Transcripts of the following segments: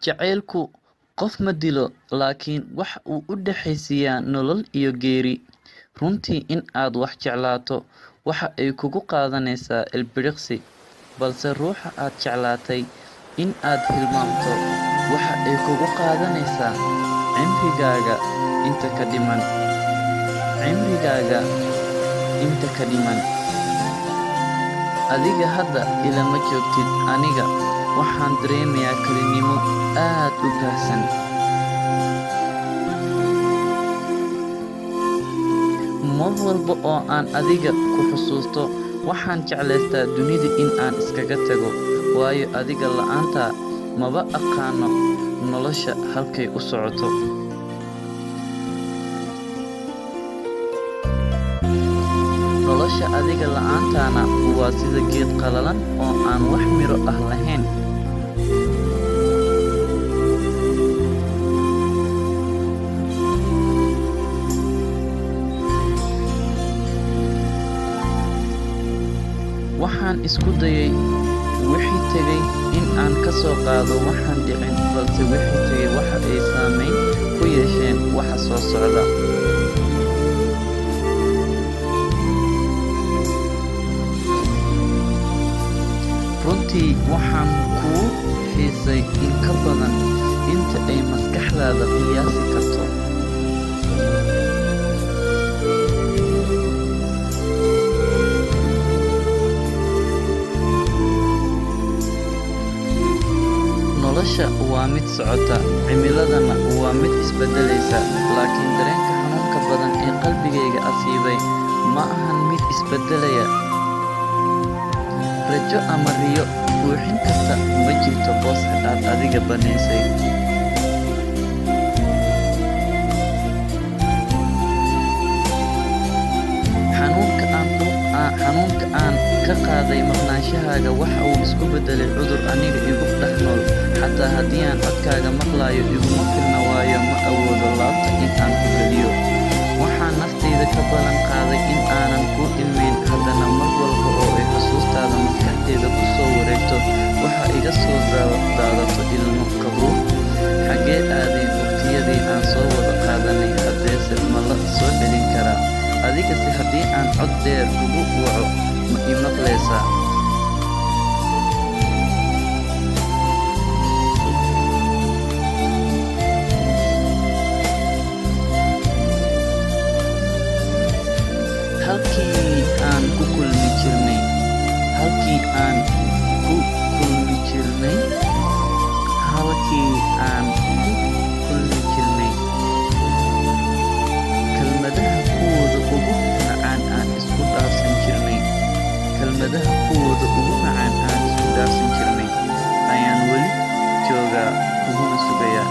Jacaylku qof ma dilo, laakiin waxa uu u dhaxaysiiyaa nolol iyo geeri. Runtii in aad wax jeclaato waxa ay kugu qaadanaysaa ilbiriqsi, balse ruuxa aad jeclaatay in aad hilmaamto waxa ay kugu qaadanaysaa cimrigaaga inta ka dhiman. Cimrigaaga inta ka dhiman. Adiga hadda ilama joogtid, aniga waxaan dareemayaa kelinimo aad u baahsan. Mar walba oo aan adiga ku xusuusto, waxaan jeclaystaa dunida in aan iskaga tago, waayo adiga la'aanta maba aqaano nolosha halkay u socoto. Nolosha adiga la'aantana waa sida geed qalalan oo aan wax miro ah lahayn. Waxaan isku dayay wixii tegay in aan ka soo qaado waxaan dhicin, balse wixii tegay waxa ay saameyn ku yeesheen waxa soo socda. Runtii waxaan kuu xiisay in ka badan inta ay maskaxdaada qiyaasi karto. Nolosha waa mid socota, cimiladana waa mid isbeddelaysa, laakiin dareenka xanuunka badan ee qalbigayga asiibay ma ahan mid isbeddelaya. Rajo ama riyo buuxin karta ma jirto booska aad adiga banaysay. Xanuunka aan ka qaaday maqnaanshahaaga waxa uu isku beddelay cudur aniga igu dhex nool. Xataa haddii aan codkaaga maqlayo, iguma filna, waayo ma awoodo laabta in aan ku geliyo. Waxaan naftayda ka ballan qaaday in aanan kuu ilmeyn, haddana mar walba oo ay xusuustaada maskaxdayda ku soo wareegto, waxa iga soo daadato ilmo qabow. Xagee aadeen waqtiyadii aan soo wada qaadanay? Haddeese ma la soo celin karaa? Adigase haddii aan cod dheer kugu waco, ma ii maqlaysaa? Halkii aan ku kulmi jirnay, halkii aan ku kulmi jirnay, halkii aan ku kulmi jirnay. Kelmadaha kuwooda ugu macaan aan isku dhaafsan jirnay, kelmadaha kuwooda ugu macaan aan isku dhaafsan jirnay, ayaan weli joogaa kuguna sugayaa,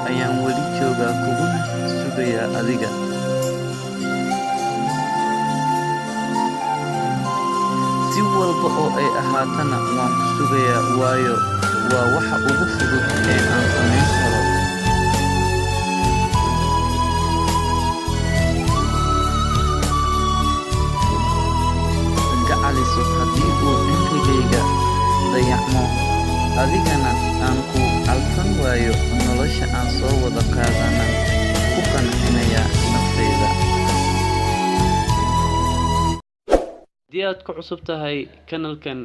ayaan weli joogaa kuguna sugayaa adiga. Si walba oo ay ahaatana waan ku sugayaa, waayo waa waxa ugu fudud ee aan samayn karo. Gacaliso haddii uu cimrigayga dayacmo, adigana aan ku calfan waayo, nolosha aan soo wada qaadanan ku qancinayaa naftayda. Haddii aad ku cusub tahay kanalkan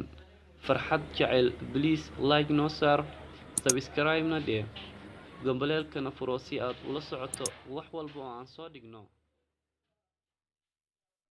Farxad Jacayl, please like noo saar, subscribe na dheh, gambaleelkana furo si aad ula socoto wax walba oo aan soo dhigno.